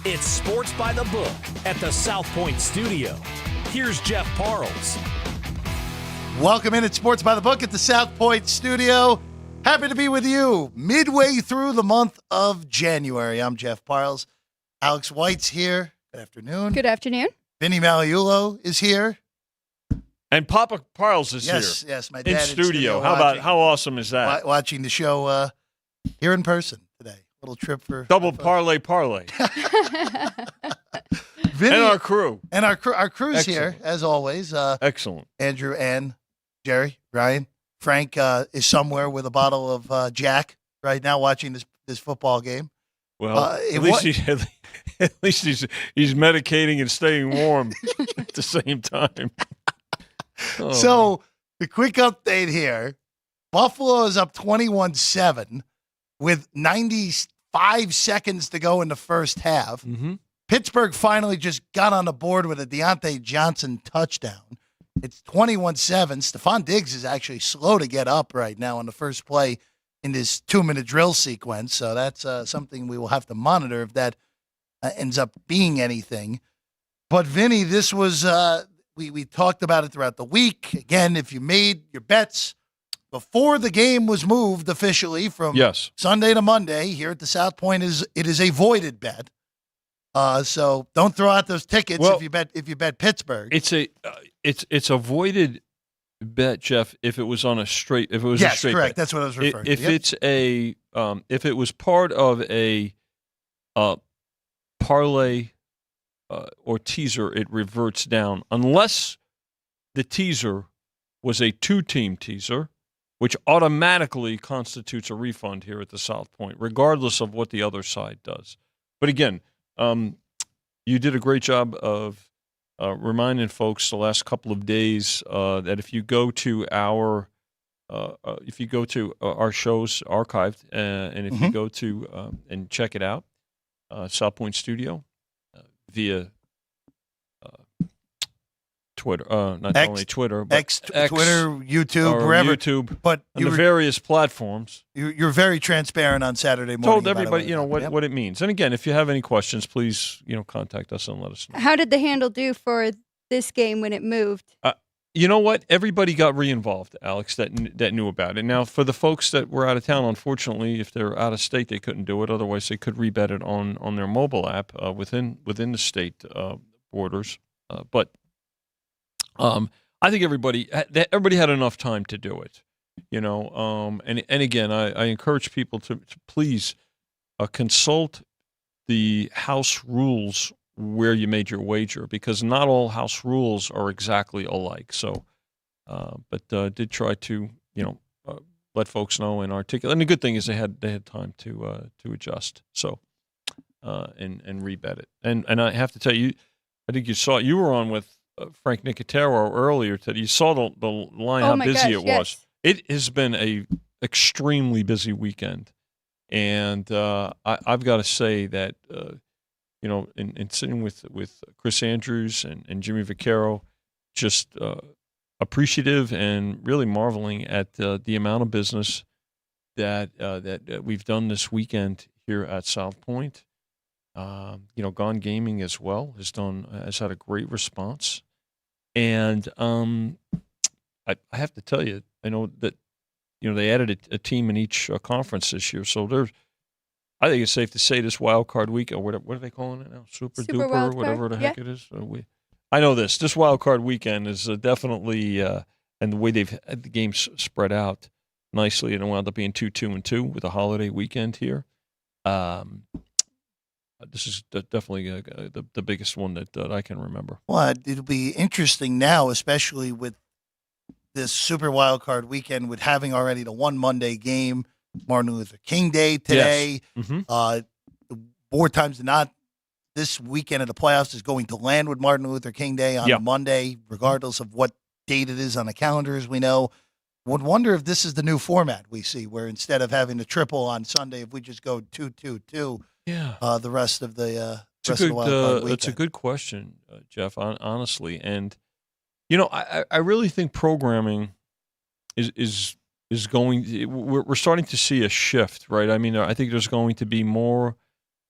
It's Sports by the Book at the South Point Studio. Here's Jeff Parles. Welcome in at Sports by the Book at the South Point Studio. Happy to be with you midway through the month of January. I'm Jeff Parles. Alex White's here. Good afternoon. Good afternoon. Vinny Magliulo is here. And Papa Parles is Yes, here. yes, my dad in studio. How awesome is that? Watching the show here in person today. Little trip for Double parlay. Vinny, And our crew. And our crew's Excellent. here as always. Excellent. Andrew, Ann, Jerry, Ryan, Frank is somewhere with a bottle of Jack right now watching this football game. Well, at least he's medicating and staying warm at the same time. Oh. So the quick update here: Buffalo is up 21-7 with 95 seconds to go in the first half. Mm-hmm. Pittsburgh finally just got on the board with a Deontay Johnson touchdown. It's 21-7. Stephon Diggs is actually slow to get up right now on the first play in this 2-minute drill sequence. So that's something we will have to monitor if that ends up being anything. But, Vinny, this was we talked about it throughout the week. Again, if you made your bets before the game was moved officially from Sunday to Monday here at the South Point, it is a voided bet. So don't throw out those tickets if you bet Pittsburgh. It's a voided bet, Jeff. If it was on a straight, a straight correct. Bet. That's what I was referring to. If it's a, if it was part of a parlay or teaser, it reverts down unless the teaser was a 2-team teaser, which automatically constitutes a refund here at the South Point, regardless of what the other side does. But again, you did a great job of reminding folks the last couple of days that if you go to our shows archived and if you go to and check it out, South Point Studio via Twitter, not only Twitter, but X, Twitter, YouTube, wherever. YouTube, but on the various platforms. You're very transparent on Saturday morning. Told everybody, what it means. And again, if you have any questions, please, contact us and let us know. How did the handle do for this game when it moved? You know what? Everybody got re-involved, Alex, that knew about it. Now, for the folks that were out of town, unfortunately, if they're out of state, they couldn't do it. Otherwise, they could rebet it on their mobile app within the state borders. But I think everybody had enough time to do it, And again, I encourage people to please consult the house rules where you made your wager, because not all house rules are exactly alike. So, but did try to let folks know and articulate. And the good thing is they had time to adjust. So, and rebet it. And I have to tell you, I think you were on with Frank Nicotero earlier today. You saw the line, how busy it was. Yes. It has been a extremely busy weekend, and I've got to say that in sitting with Chris Andrews and Jimmy Vaccaro, just appreciative and really marveling at the amount of business that we've done this weekend here at South Point. Gone Gaming as well has had a great response. And I have to tell you, I know that they added a team in each conference this year, so I think it's safe to say this wild card week, or what are they calling it now? Super duper, whatever the heck it is. I know this wild card weekend is definitely, and the way they've had the games spread out nicely, and it wound up being 2-2-2 with a holiday weekend here. This is definitely the biggest one that I can remember. Well, it'll be interesting now, especially with this Super Wild Card weekend, with having already the one Monday game, Martin Luther King Day today. Yes. Mm-hmm. More times than not, this weekend of the playoffs is going to land with Martin Luther King Day on a Monday, regardless of what date it is on the calendar, as we know. Would wonder if this is the new format we see, where instead of having the triple on Sunday, if we just go 2-2-2. The rest of the rest of the wild card weekend. That's a good question, Jeff. Honestly, and I really think programming is going. We're starting to see a shift, right? I mean, I think there's going to be more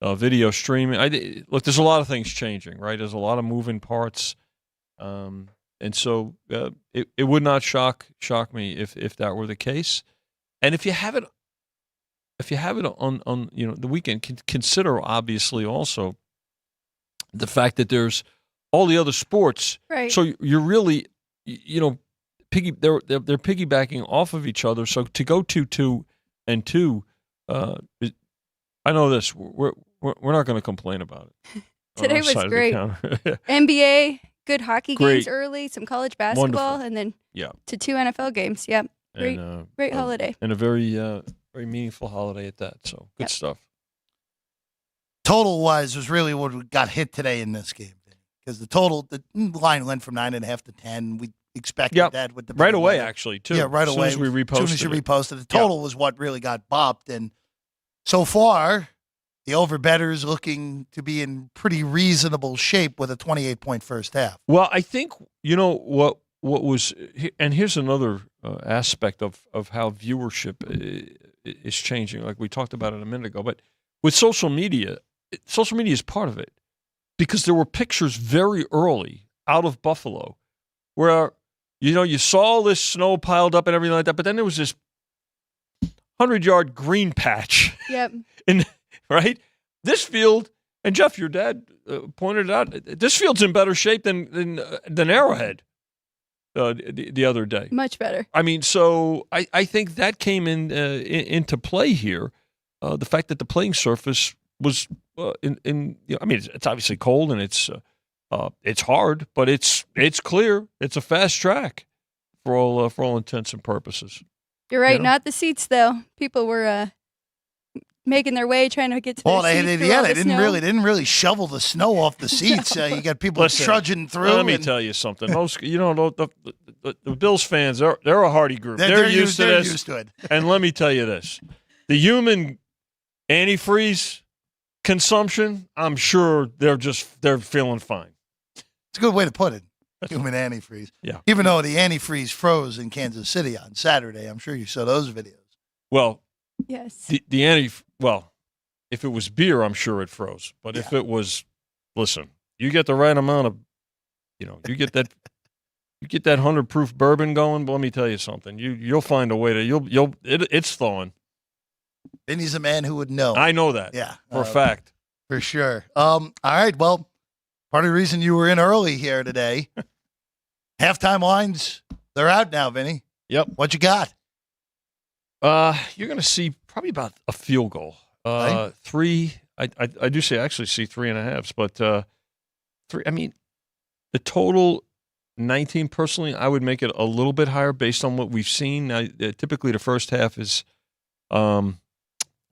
video streaming. Look, there's a lot of things changing, right? There's a lot of moving parts, and so it would not shock me if that were the case. And if you have it on the weekend, consider obviously also the fact that there's all the other sports. Right. So you're really they're piggybacking off of each other. So to go 2-2, I know this. We're not going to complain about it. Today was great. NBA, good hockey games early, some college basketball, Wonderful. and then Yeah. to 2 NFL games. Yep. Great holiday. And a very very meaningful holiday at that. So good stuff. Total-wise was really what got hit today in this game. Because the line went from 9.5 to 10. We expected that with the right away, weather. actually, too. Yeah, right away. As soon as we reposted As soon as you reposted, the total was what really got bopped. And so far, the overbetters looking to be in pretty reasonable shape with a 28-point first half. Well, I think what was, and here's another aspect of how viewership is changing. Like we talked about it a minute ago, but with social media is part of it. Because there were pictures very early out of Buffalo where, you saw all this snow piled up and everything like that, but then there was this 100-yard green patch. Yep. Right? This field, and Jeff, your dad pointed it out, this field's in better shape than Arrowhead the other day. Much better. I mean, so I think that came into play here. The fact that the playing surface was it's obviously cold and it's hard, but it's clear. It's a fast track for all intents and purposes. You're right. Not the seats though. People were making their way trying to get to their seats. They didn't really shovel the snow off the seats. You got people trudging through. Let me tell you something. Most the Bills fans they're a hardy group. They're used to this. Used to it. And let me tell you this: the human antifreeze consumption, I'm sure they're feeling fine. It's a good way to put it. Human antifreeze. Yeah. Even though the antifreeze froze in Kansas City on Saturday, I'm sure you saw those videos. Well, yes. If it was beer, I'm sure it froze. But if it was, listen, you get the right amount of, you get that 100 proof bourbon going. But let me tell you something. You'll find a way to it's thawing. Vinny's a man who would know. I know that. Yeah. For a fact. For sure. All right. Well, part of the reason you were in early here today, halftime lines, they're out now, Vinny. Yep. What you got? You're going to see probably about a field goal. Right. 3. I actually see 3.5s, but 3. I mean, the total 19. Personally, I would make it a little bit higher based on what we've seen. Now, typically, the first half is a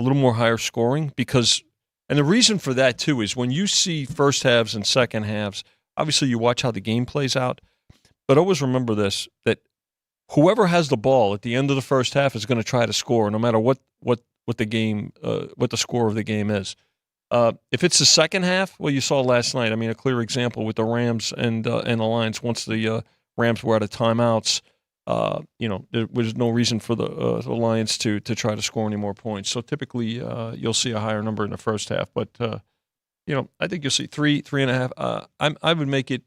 little more higher scoring because, and the reason for that too is when you see first halves and second halves, obviously you watch how the game plays out, but always remember this, that whoever has the ball at the end of the first half is going to try to score no matter what the game, what the score of the game is. If it's the second half, well, you saw last night, I mean, a clear example with the Rams and the Lions, once the Rams were out of timeouts, there was no reason for the Lions to try to score any more points. So typically, you'll see a higher number in the first half. But I think you'll see 3.5. I would make it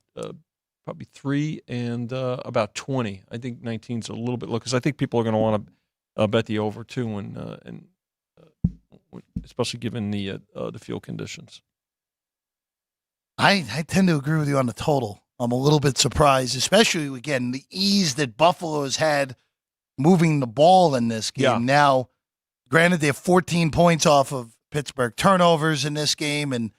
probably 3 and about 20. I think 19's a little bit low because I think people are going to want to bet the over too, and especially given the field conditions. I tend to agree with you on the total. I'm a little bit surprised, especially, again, the ease that Buffalo has had moving the ball in this game. Yeah. Now, granted, they have 14 points off of Pittsburgh turnovers in this game, and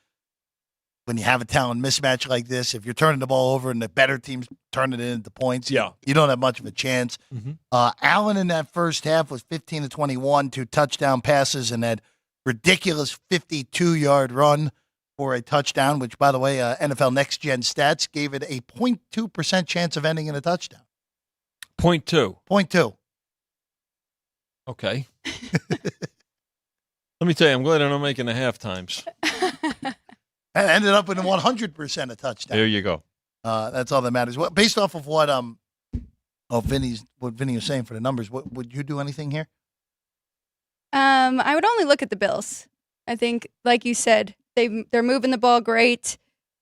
when you have a talent mismatch like this, if you're turning the ball over and the better team's turning it into points, you don't have much of a chance. Mm-hmm. Allen in that first half was 15 to 21, 2 touchdown passes, and that ridiculous 52-yard run for a touchdown, which, by the way, NFL Next Gen Stats gave it a 0.2% chance of ending in a touchdown. 0.2. 0.2. Okay. Let me tell you, I'm glad I'm not making the half times. And ended up with a 100% a touchdown. There you go. That's all that matters. Well, based off of what Vinny was saying for the numbers, would you do anything here? I would only look at the Bills. I think, like you said, they're moving the ball great.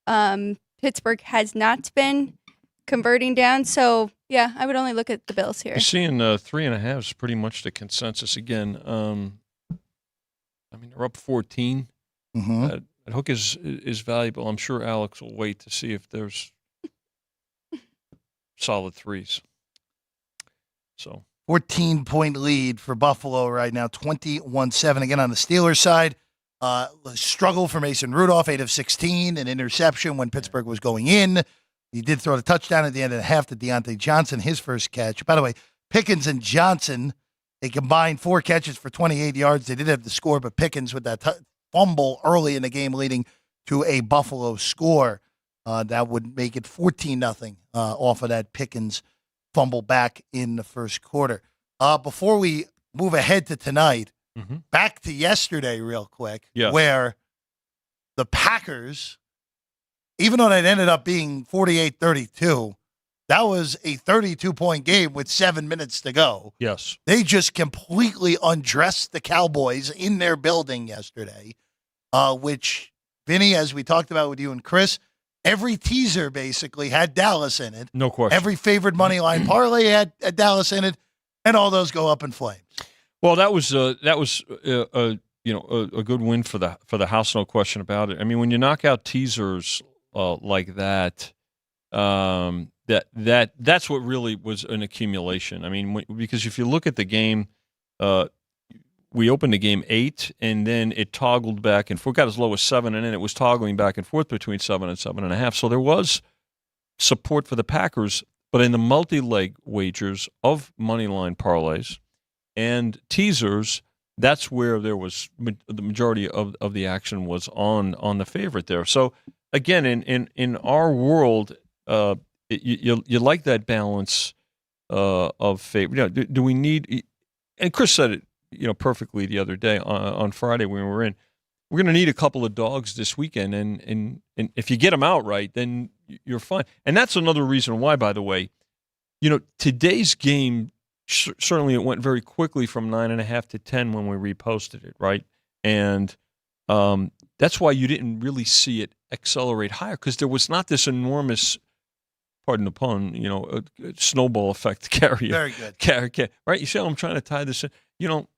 Pittsburgh has not been converting down, so yeah, I would only look at the Bills here. You're seeing 3.5 is pretty much the consensus again. I mean, they're up 14. Mm-hmm. That hook is valuable. I'm sure Alex will wait to see if there's solid threes. So 14-point lead for Buffalo right now, 21-7. Again, on the Steelers side, struggle for Mason Rudolph, 8 of 16, an interception when Pittsburgh was going in. He did throw the touchdown at the end of the half to Deontay Johnson, his first catch. By the way, Pickens and Johnson, they combined 4 catches for 28 yards. They did have the score, but Pickens with that fumble early in the game leading to a Buffalo score. That would make it 14-0 off of that Pickens fumble back in the first quarter. Before we move ahead to tonight, back to yesterday real quick, where the Packers, even though it ended up being 48-32, that was a 32-point game with 7 minutes to go. yes, They just completely undressed the Cowboys in their building yesterday, which, Vinny, as we talked about with you and Chris, every teaser basically had Dallas in it. no question. Every favored money line parlay had Dallas in it, and all those go up in flames. Well, that was a good win for the house, no question about it. I mean, when you knock out teasers like that, that's what really was an accumulation. I mean, because if you look at the game, we opened the game 8, and then it toggled back and forth, got as low as 7, and then it was toggling back and forth between 7 and 7.5. So there was support for the Packers, but in the multi-leg wagers of moneyline parlays and teasers, that's where there was the majority of the action was on the favorite there. So again, in our world, you like that balance of favor. Do we need? And Chris said it perfectly the other day on Friday when we were in. We're going to need a couple of dogs this weekend, and if you get them out right, then you're fine. And that's another reason why, by the way, today's game. Certainly, it went very quickly from 9.5 to 10 when we reposted it, right? And that's why you didn't really see it accelerate higher, because there was not this enormous, pardon the pun, snowball effect to carry it. Very good. Right? You see how I'm trying to tie this in?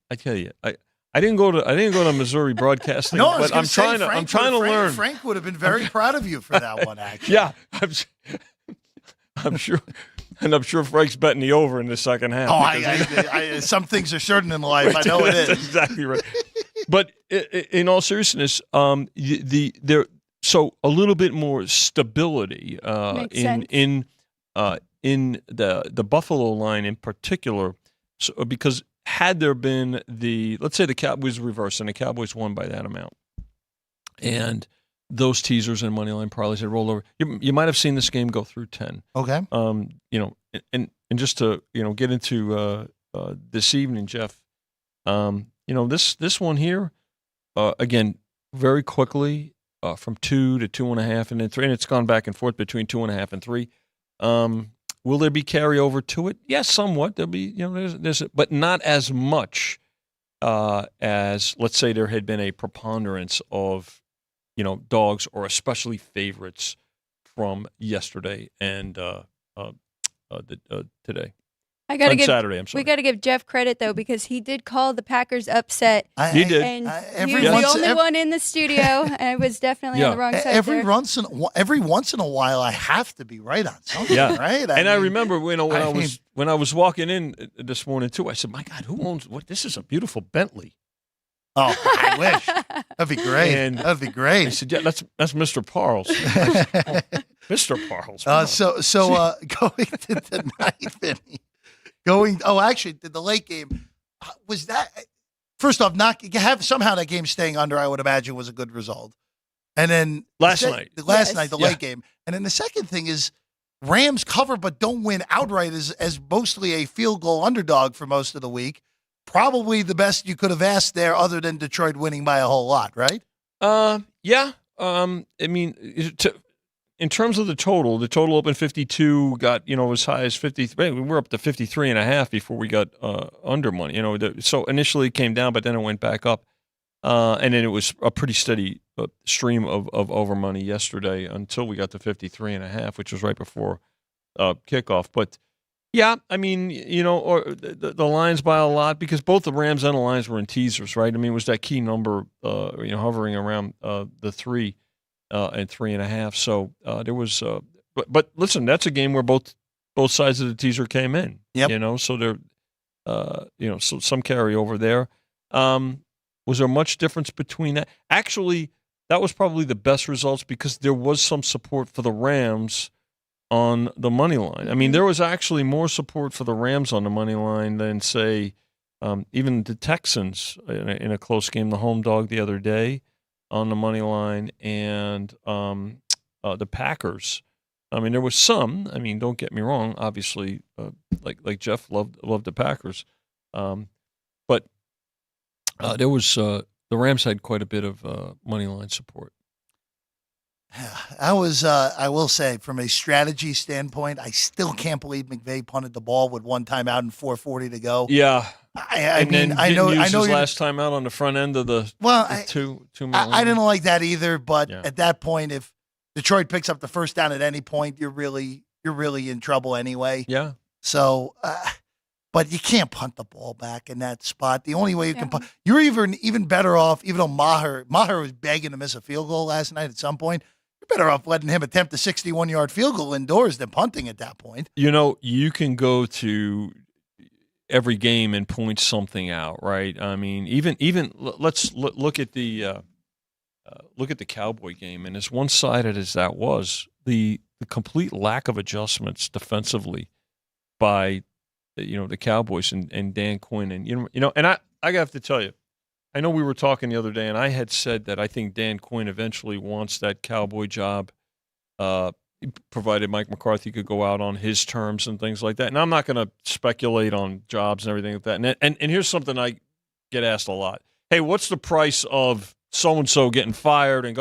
I tell you, I didn't go to Missouri Broadcasting, No, but I'm trying to learn. Frank would have been very proud of you for that one, actually. Yeah, I'm sure. And I'm sure Frank's betting the over in the second half. Oh, some things are certain in life. I know it is. That's exactly right. But in all seriousness, so a little bit more stability in the Buffalo line in particular, because had there been let's say the Cowboys reversed and the Cowboys won by that amount, and those teasers and moneyline parlays had rolled over, you might have seen this game go through 10. Okay. And just to get into this evening, Jeff, this one here, again, very quickly from 2 to 2.5 and then 3, and it's gone back and forth between 2.5 and 3. Will there be carryover to it? Yes, somewhat. There'll be, but not as much as, let's say, there had been a preponderance of dogs or especially favorites from yesterday and today. Saturday. I'm sorry. We got to give Jeff credit though, because he did call the Packers upset. He did, and he was the only one in the studio. And I was definitely on the wrong side. Every once in a while, I have to be right on something. Yeah, right. I remember when I was walking in this morning too. I said, "My God, who owns what? This is a beautiful Bentley." Oh, I wish. That'd be great. That'd be great. I said, "Yeah, that's Mr. Parles." Mr. Parles. So going to tonight, Vinny. Actually, the late game was that. First off, somehow that game staying under, I would imagine, was a good result. And then last night, the late game, and then the second thing is Rams cover but don't win outright as mostly a field goal underdog for most of the week. Probably the best you could have asked there, other than Detroit winning by a whole lot, right? Yeah. I mean, in terms of the total opened 52, got as high as 53. We were up to 53.5 before we got under money. So initially it came down, but then it went back up. And then it was a pretty steady stream of over money yesterday until we got to 53.5, which was right before kickoff. But yeah, I mean, or the Lions by a lot because both the Rams and the Lions were in teasers, right? I mean, it was that key number, hovering around the 3 and 3.5. So there was, but listen, that's a game where both sides of the teaser came in. Yep. So there, so some carryover there. Was there much difference between that? Actually, that was probably the best results because there was some support for the Rams on the money line. I mean, there was actually more support for the Rams on the money line than, say, even the Texans in a close game, the home dog the other day on the money line, and the Packers. I mean, there was some. I mean, don't get me wrong. Obviously, like Jeff loved the Packers, but there was the Rams had quite a bit of money line support. I will say, from a strategy standpoint, I still can't believe McVay punted the ball with one timeout and 4:40 to go. Yeah, I know his last time out on the front end of the two minute I didn't like that either. But Yeah. at that point, if Detroit picks up the first down at any point, you're really in trouble anyway. Yeah. So, but you can't punt the ball back in that spot. The only way you can punt, you're even better off. Even though Maher was begging to miss a field goal last night at some point, you're better off letting him attempt a 61-yard field goal indoors than punting at that point. You can go to every game and point something out, right? I mean, even let's look at the Cowboy game, and as one-sided as that was, the complete lack of adjustments defensively by the Cowboys and Dan Quinn, and and I have to tell you, I know we were talking the other day, and I had said that I think Dan Quinn eventually wants that Cowboy job, provided Mike McCarthy could go out on his terms and things like that. And I'm not going to speculate on jobs and everything like that. And here's something I get asked a lot: hey, what's the price of so and so getting fired? And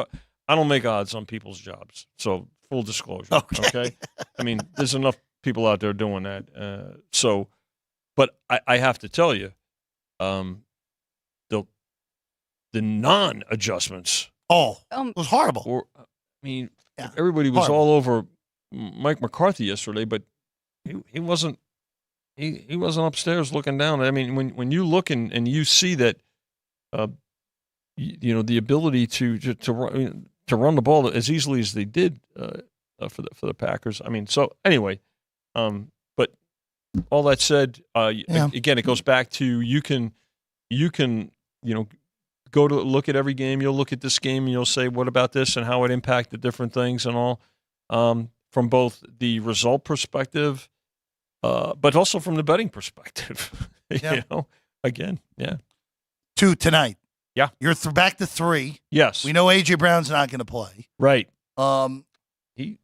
I don't make odds on people's jobs, so full disclosure. Okay? I mean, there's enough people out there doing that. But I have to tell you, the non-adjustments. It was horrible. Everybody was all over Mike McCarthy yesterday, but he wasn't. He wasn't upstairs looking down. I mean, when you look and you see that, the ability to run the ball as easily as they did for the Packers. I mean, so anyway, but all that said, again, it goes back to you can go to look at every game. You'll look at this game and you'll say, what about this and how it impacted different things and all, from both the result perspective, but also from the betting perspective. Again, yeah. 2 tonight. Yeah. You're back to 3. Yes. We know A.J. Brown's not going to play. Right. The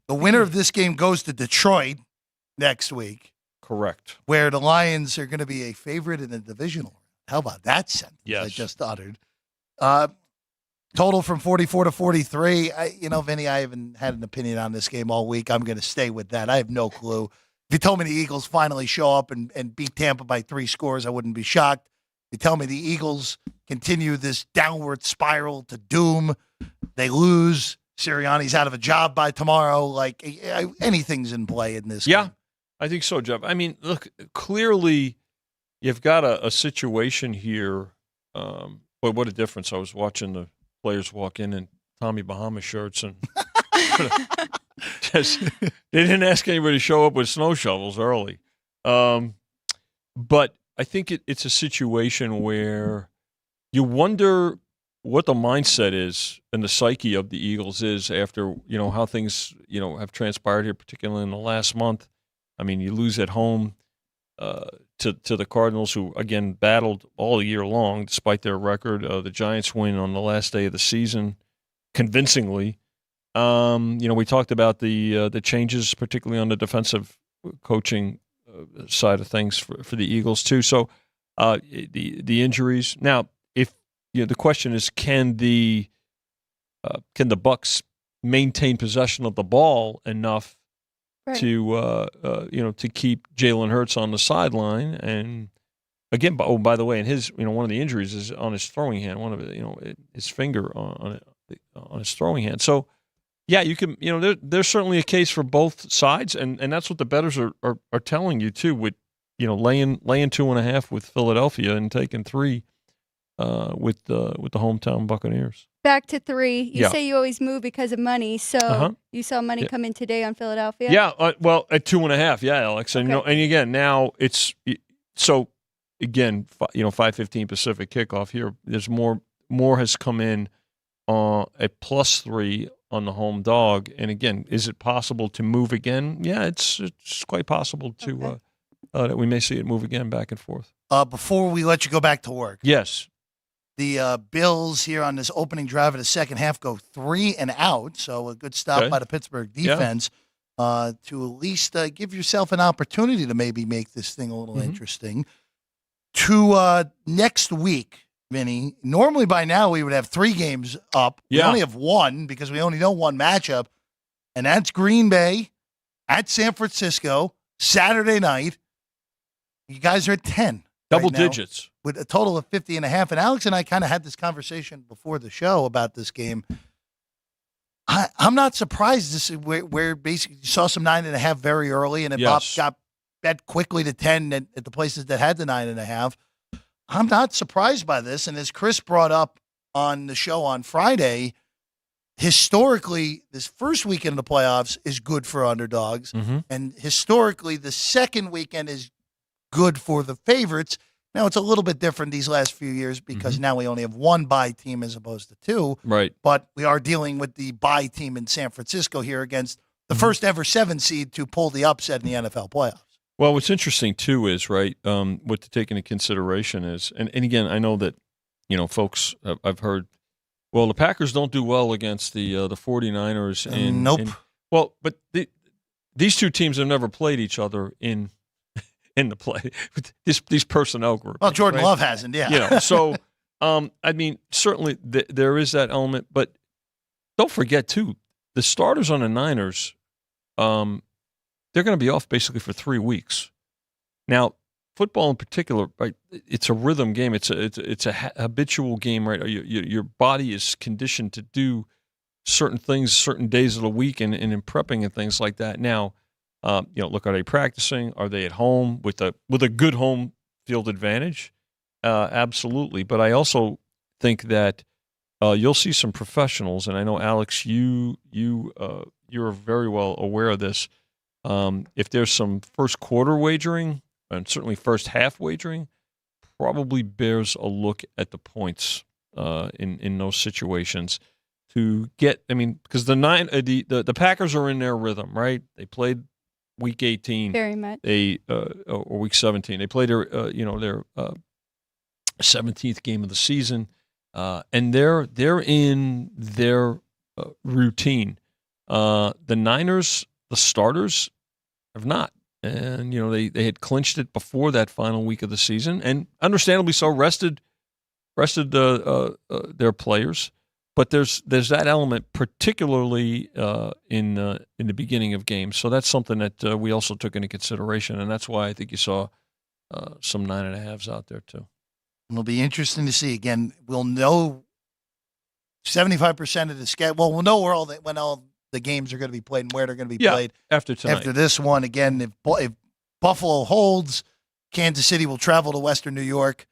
winner of this game goes to Detroit next week. Correct. Where the Lions are going to be a favorite in the divisional. How about that sentence I just uttered? Total from 44 to 43. Vinny, I haven't had an opinion on this game all week. I'm going to stay with that. I have no clue. If you told me the Eagles finally show up and beat Tampa by 3 scores, I wouldn't be shocked. If you tell me the Eagles continue this downward spiral to doom, they lose, Sirianni's out of a job by tomorrow, like anything's in play in this game. I think so, Jeff. I mean, look, clearly you've got a situation here. Boy, what a difference. I was watching the players walk in Tommy Bahama shirts and they didn't ask anybody to show up with snow shovels early. But I think it's a situation where you wonder what the mindset is and the psyche of the Eagles is after, how things, have transpired here, particularly in the last month. I mean, you lose at home to the Cardinals, who, again, battled all year long despite their record. The Giants win on the last day of the season convincingly. We talked about the changes, particularly on the defensive coaching side of things for the Eagles too. So the injuries. Now, if the question is, can the Bucs maintain possession of the ball enough to keep Jalen Hurts on the sideline, and again, by the way, and his, one of the injuries is on his throwing hand. One of it, his finger on his throwing hand. So, yeah, you can, there's certainly a case for both sides, and that's what the bettors are telling you too. With laying 2.5 with Philadelphia and taking 3 with the hometown Buccaneers. Back to 3. You Yeah. say you always move because of money, so you saw money come in today on Philadelphia? Yeah, well, at 2.5, yeah, Alex. And, Okay. and again, now it's so, again, 5:15 Pacific kickoff here. There's more has come in at +3 on the home dog. And again, is it possible to move again? Yeah, it's quite possible to that we may see it move again back and forth. Before we let you go back to work, Yes. the Bills here on this opening drive of the second half go 3 and out, so a good stop Okay. by the Pittsburgh defense to at least give yourself an opportunity to maybe make this thing a little interesting. To next week, Vinny, normally by now we would have 3 games up. We Yeah. only have 1 because we only know 1 matchup, and that's Green Bay at San Francisco, Saturday night. You guys are at 10. Double right now, digits. with a total of 50.5. And Alex and I kind of had this conversation before the show about this game. I'm not surprised this is where basically you saw some 9.5 very early, and it Yes. got bet quickly to 10 at the places that had the 9.5. I'm not surprised by this. And as Chris brought up on the show on Friday, historically, this first weekend of the playoffs is good for underdogs. Mm-hmm. And historically, the second weekend is good for the favorites. Now, it's a little bit different these last few years because now we only have 1 bye team as opposed to 2. Right. But we are dealing with the bye team in San Francisco here against the first ever 7 seed to pull the upset in the NFL playoffs. Well, what's interesting, too, is, right, what to take into consideration is, and again, I know that, folks, I've heard, well, the Packers don't do well against the 49ers. And, Nope. Well, but these two teams have never played each other in the play. These personnel groups. Well, Jordan right? Love hasn't, yeah. So, I mean, certainly there is that element, but don't forget, too, the starters on the Niners, they're going to be off basically for 3 weeks. Now, football in particular, right? It's a rhythm game. It's a habitual game, right? Your body is conditioned to do certain things, certain days of the week, and in prepping and things like that. Now, look, are they practicing? Are they at home with a good home field advantage? Absolutely. But I also think that you'll see some professionals, and I know, Alex, you're very well aware of this. If there's some first quarter wagering, and certainly first half wagering, probably bears a look at the points in those situations to get. I mean, because the Packers are in their rhythm, right? They played week 18, Very much. or week 17. They played their 17th game of the season, and they're in their routine. The Niners, the starters, have not. And, they had clinched it before that final week of the season, and understandably so, rested their players. But there's that element, particularly in the beginning of games. So that's something that we also took into consideration, and that's why I think you saw some 9.5s out there too. It'll be interesting to see. Again, we'll know 75% of the schedule. Well, we'll know when all the games are going to be played and where they're going to be played after tonight. After this one. Again, if Buffalo holds, Kansas City will travel to Western New York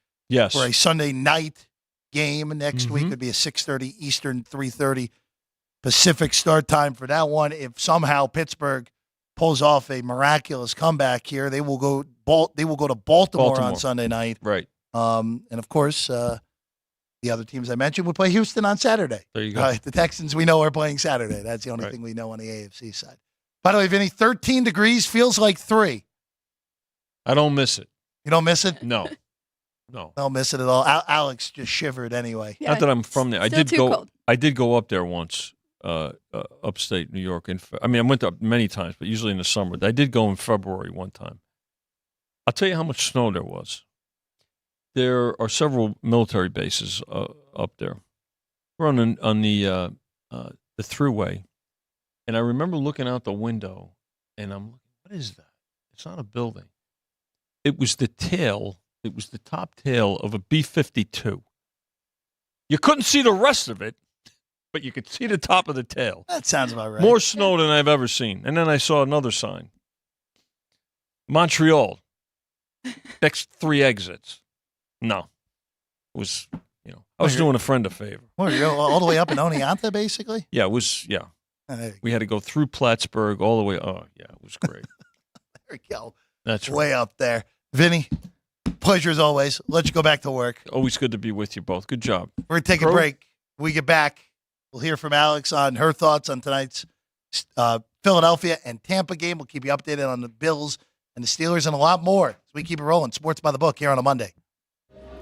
for a Sunday night game. Next week would be a 6:30 Eastern, 3:30 Pacific start time for that one. If somehow Pittsburgh pulls off a miraculous comeback here, they will go to Baltimore on Sunday night. Right. And of course, the other teams I mentioned would play Houston on Saturday. There you go. The Texans we know are playing Saturday. That's the only thing we know on the AFC side. By the way, Vinny, 13 degrees feels like 3. I don't miss it. You don't miss it? No. Don't miss it at all. Alex just shivered anyway. Yeah, Not that I'm from there. still too cold. I did go up there once, upstate New York. I went up many times, but usually in the summer. I did go in February one time. I'll tell you how much snow there was. There are several military bases up there. We're on the thruway, and I remember looking out the window, and I'm looking, what is that? It's not a building. It was the tail. It was the top tail of a B-52. You couldn't see the rest of it, but you could see the top of the tail. That sounds about right. More snow than I've ever seen. And then I saw another sign. Montreal. Next 3 exits. No. It was, I was doing a friend a favor. What, you go all the way up in Oneonta, basically? Yeah, it was, yeah. There We had to go through Plattsburgh all the way. Oh, yeah, it was great. we go. That's right. Way up there. Vinny, pleasure as always. Let you go back to work. Always good to be with you both. Good job. We're going to take a break. When we get back, we'll hear from Alex on her thoughts on tonight's Philadelphia and Tampa game. We'll keep you updated on the Bills and the Steelers and a lot more as we keep it rolling. Sports by the Book here on a Monday.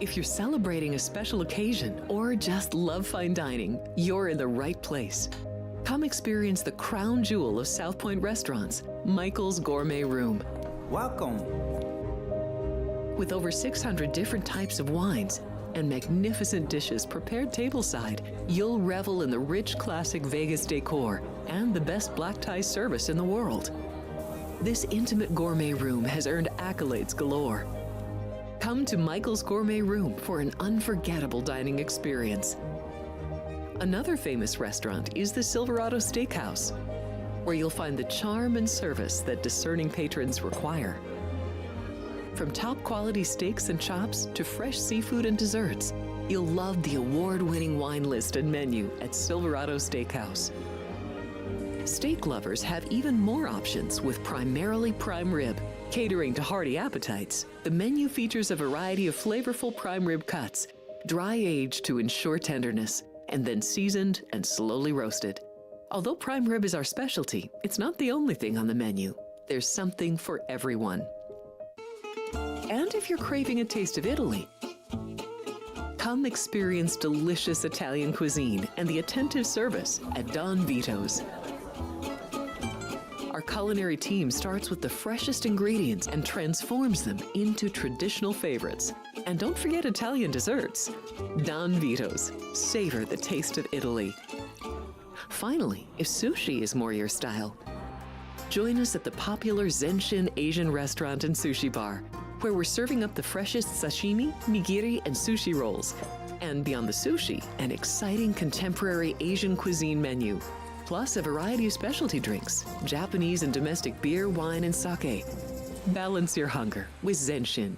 If you're celebrating a special occasion or just love fine dining, you're in the right place. Come experience the crown jewel of South Point restaurants, Michael's Gourmet Room. Welcome. With over 600 different types of wines and magnificent dishes prepared tableside, you'll revel in the rich classic Vegas decor and the best black tie service in the world. This intimate gourmet room has earned accolades galore. Come to Michael's Gourmet Room for an unforgettable dining experience. Another famous restaurant is the Silverado Steakhouse, where you'll find the charm and service that discerning patrons require. From top quality steaks and chops to fresh seafood and desserts, you'll love the award-winning wine list and menu at Silverado Steakhouse. Steak lovers have even more options with primarily prime rib. Catering to hearty appetites, the menu features a variety of flavorful prime rib cuts, dry-aged to ensure tenderness, and then seasoned and slowly roasted. Although prime rib is our specialty, it's not the only thing on the menu. There's something for everyone. And if you're craving a taste of Italy, come experience delicious Italian cuisine and the attentive service at Don Vito's. Our culinary team starts with the freshest ingredients and transforms them into traditional favorites. And don't forget Italian desserts. Don Vito's. Savor the taste of Italy. Finally, if sushi is more your style, join us at the popular Zenshin Asian restaurant and sushi bar, where we're serving up the freshest sashimi, nigiri, and sushi rolls. And beyond the sushi, an exciting contemporary Asian cuisine menu. Plus a variety of specialty drinks, Japanese and domestic beer, wine, and sake. Balance your hunger with Zenshin.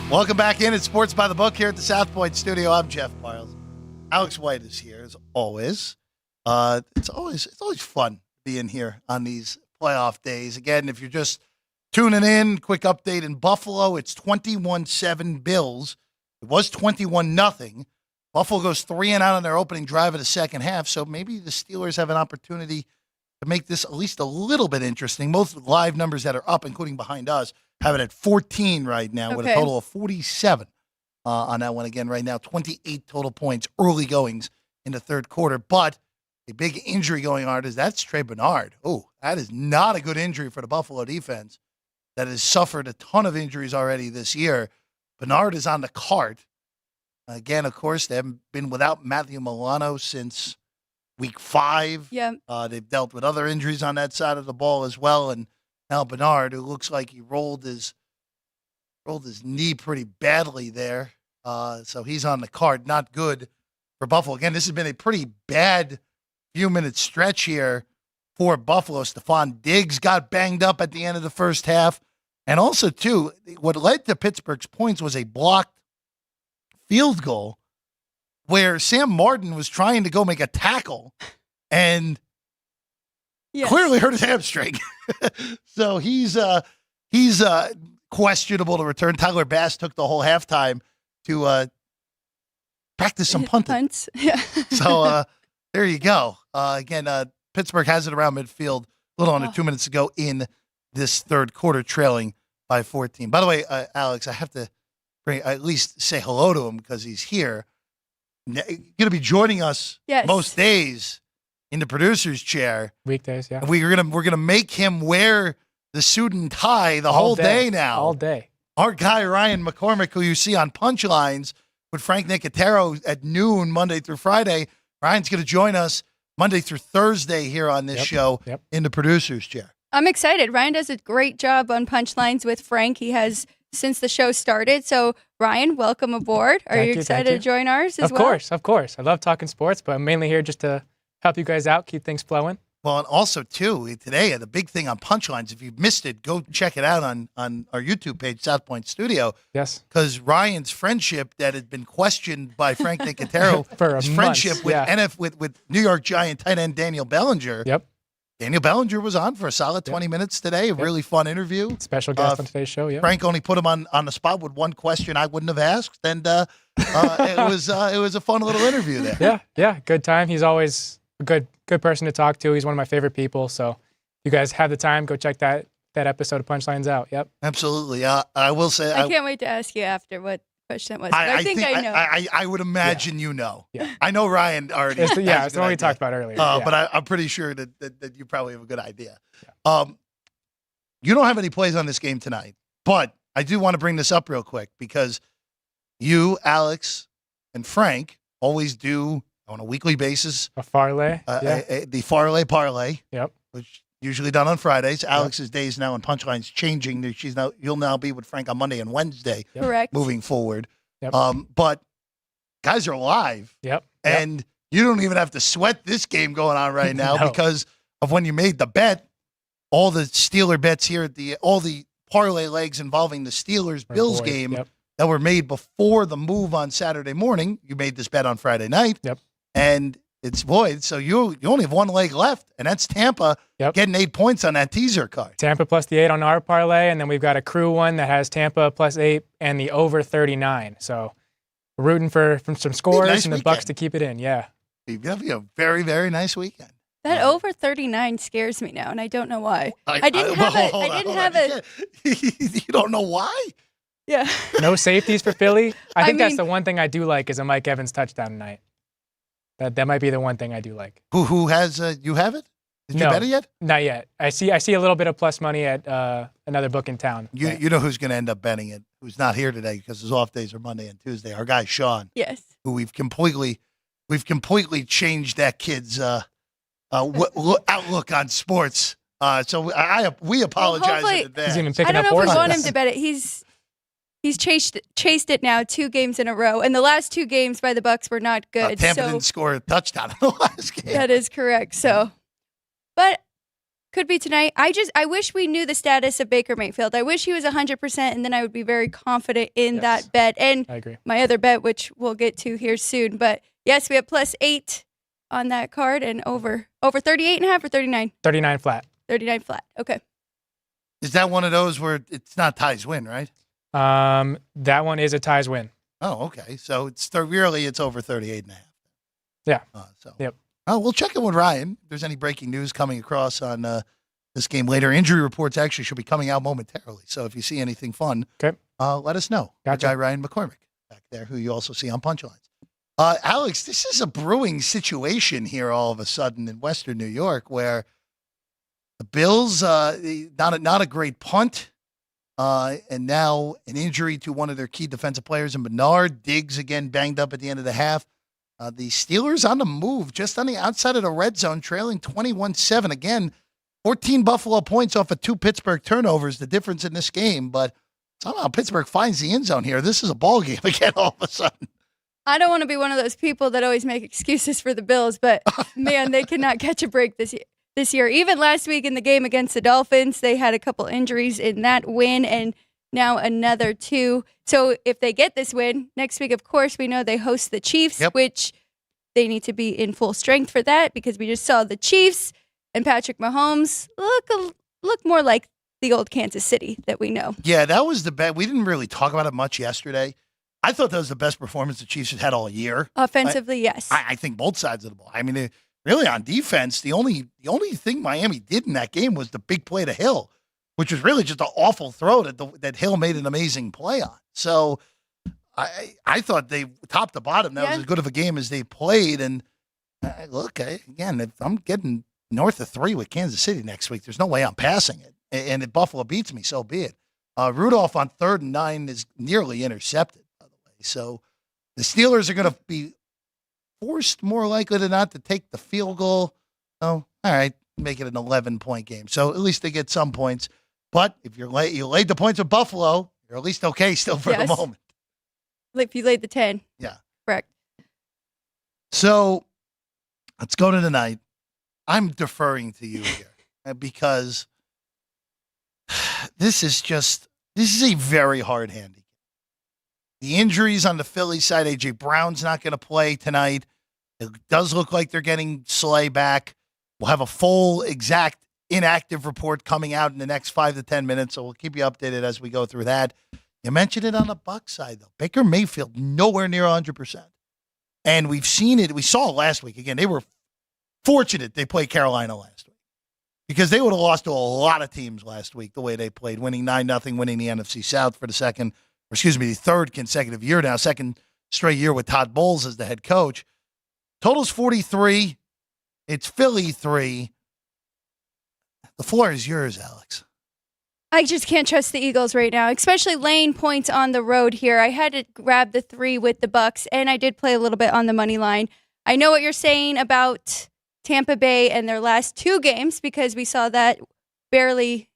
Welcome back in at Sports by the Book here at the South Point studio. I'm Jeff Parles. Alex White is here as always. It's always fun being here on these playoff days. Again, if you're just tuning in, quick update in Buffalo. It's 21-7 Bills. It was 21-0. Buffalo goes 3-and-out on their opening drive of the second half, so maybe the Steelers have an opportunity to make this at least a little bit interesting. Most live numbers that are up, including behind us, have it at 14 right now with a total of 47 on that one. Again, right now, 28 total points, early goings in the third quarter. But a big injury going on is that's Trey Bernard. Oh, that is not a good injury for the Buffalo defense that has suffered a ton of injuries already this year. Bernard is on the cart. Again, of course, they haven't been without Matthew Milano since week 5. Yeah. They've dealt with other injuries on that side of the ball as well. And now Bernard, who looks like he rolled his knee pretty badly there. So he's on the cart. Not good for Buffalo. Again, this has been a pretty bad few-minute stretch here for Buffalo. Stephon Diggs got banged up at the end of the first half. And also, too, what led to Pittsburgh's points was a blocked field goal where Sam Martin was trying to go make a tackle and clearly hurt his hamstring. So he's questionable to return. Tyler Bass took the whole halftime to practice some punting. Punts. Yeah. So there you go. Again, Pittsburgh has it around midfield, a little under 2 minutes to go in this third quarter, trailing by 14. By the way, Alex, I have to at least say hello to him because he's here. Going to be joining us most days in the producer's chair. Weekdays, yeah. We're gonna make him wear the suit and tie the whole day now. All day. Our guy Ryan McCormick, who you see on Punchlines with Frank Nicotero at noon Monday through Friday, Ryan's going to join us Monday through Thursday here on this show in the producer's chair. I'm excited. Ryan does a great job on Punchlines with Frank. He has since the show started. So, Ryan, welcome aboard. Are you excited to join ours as well? Of course. I love talking sports, but I'm mainly here just to help you guys out, keep things flowing. Well, and also, too, today, the big thing on Punchlines, if you missed it, go check it out on our YouTube page, South Point Studio. Yes. Because Ryan's friendship that had been questioned by Frank Nicotero, his friendship with New York Giant tight end Daniel Bellinger. Yep. Daniel Bellinger was on for a solid 20 minutes today. A really fun interview. Special guest on today's show, yeah. Frank only put him on the spot with one question I wouldn't have asked, and it was a fun little interview there. Yeah. Good time. He's always a good person to talk to. He's one of my favorite people. So if you guys have the time, go check that episode of Punchlines out. Yep. Absolutely. I will say I can't wait to ask you after what question it was. I think I know. I would imagine you know. Yeah. I know Ryan already. It's the one we talked about earlier. But I'm pretty sure that you probably have a good idea. Yeah. You don't have any plays on this game tonight, but I do want to bring this up real quick because you, Alex, and Frank always do on a weekly basis a parlay. The parlay. Yep. Which usually done on Fridays. Alex's days now and Punchline's changing. You'll now be with Frank on Monday and Wednesday. Yep. Correct. Moving forward. Yep. But guys are live. Yep. And you don't even have to sweat this game going on right now because of when you made the bet. All the Steeler bets here all the parlay legs involving the Steelers-Bills game that were made before the move on Saturday morning. You made this bet on Friday night. Yep. And it's void. So you only have one leg left, and that's Tampa getting 8 points on that teaser card. Tampa plus the 8 on our parlay, and then we've got a crew one that has Tampa plus 8 and the over 39. So we're rooting for some scores and the Bucks to keep it in. Yeah. It'll be a very, very nice weekend. That over 39 scares me now, and I don't know why. I didn't have it. You don't know why? Yeah. No safeties for Philly. I think that's the one thing I do like is a Mike Evans touchdown tonight. That might be the one thing I do like. Who has you have it? Did you bet it yet? Not yet. I see a little bit of plus money at another book in town. You know who's going to end up betting it? Who's not here today because his off days are Monday and Tuesday. Our guy Sean. Yes. Who we've completely changed that kid's outlook on sports. So we apologize in advance. He's even picking I up don't know if horses. we want him to bet it. He's chased it now 2 games in a row, and the last 2 games by the Bucks were not good. Tampa didn't score a touchdown in the last game. That is correct. So, but could be tonight. I wish we knew the status of Baker Mayfield. I wish he was 100%, and then I would be very confident in that bet. And I agree. My other bet, which we'll get to here soon. But yes, we have plus 8 on that card and over 38.5 or 39. 39 flat. 39 flat. Okay. Is that one of those where it's not ties win, right? That one is a ties win. Oh, okay. So it's over 38.5. Yeah. Yep. Oh, we'll check in with Ryan. If there's any breaking news coming across on this game later. Injury reports actually should be coming out momentarily. So if you see anything fun, let us know. Gotcha. Our guy Ryan McCormick back there, who you also see on Punchlines. Alex, this is a brewing situation here all of a sudden in Western New York where the Bills, not a great punt. And now an injury to one of their key defensive players in Bernard. Diggs again banged up at the end of the half. The Steelers on the move, just on the outside of the red zone, trailing 21-7. Again, 14 Buffalo points off of 2 Pittsburgh turnovers, the difference in this game. But somehow Pittsburgh finds the end zone here. This is a ball game again all of a sudden. I don't want to be one of those people that always make excuses for the Bills, but man, they cannot catch a break this year. Even last week in the game against the Dolphins, they had a couple injuries in that win and now another 2. So if they get this win, next week, of course, we know they host the Chiefs, which they need to be in full strength for that because we just saw the Chiefs and Patrick Mahomes look more like the old Kansas City that we know. Yeah, that was the bet. We didn't really talk about it much yesterday. I thought that was the best performance the Chiefs had all year. Offensively, yes. I think both sides of the ball. I mean, really on defense, the only thing Miami did in that game was the big play to Hill, which was really just an awful throw that Hill made an amazing play on. So I thought they, top to bottom, that was as good of a game as they played. And look, again, if I'm getting north of 3 with Kansas City next week, there's no way I'm passing it. And if Buffalo beats me, so be it. Rudolph on 3rd and 9 is nearly intercepted. So the Steelers are going to be forced more likely than not to take the field goal. Oh, all right, make it an 11-point game. So at least they get some points. But if you laid the points with Buffalo, you're at least okay still for the moment. If you laid the 10. Yeah. Correct. So let's go to tonight. I'm deferring to you here because this is a very hard handicap. The injuries on the Philly side, A.J. Brown's not going to play tonight. It does look like they're getting Slay back. We'll have a full exact inactive report coming out in the next 5 to 10 minutes, so we'll keep you updated as we go through that. You mentioned it on the Bucs side, though. Baker Mayfield, nowhere near 100%. And we've seen it. We saw it last week. Again, they were fortunate they played Carolina last week because they would have lost to a lot of teams last week the way they played, winning 9-0, winning the NFC South for the third consecutive year now, second straight year with Todd Bowles as the head coach. Total's 43. It's Philly 3. The floor is yours, Alex. I just can't trust the Eagles right now, especially laying points on the road here. I had to grab the 3 with the Bucs, and I did play a little bit on the money line. I know what you're saying about Tampa Bay and their last 2 games because we saw that barely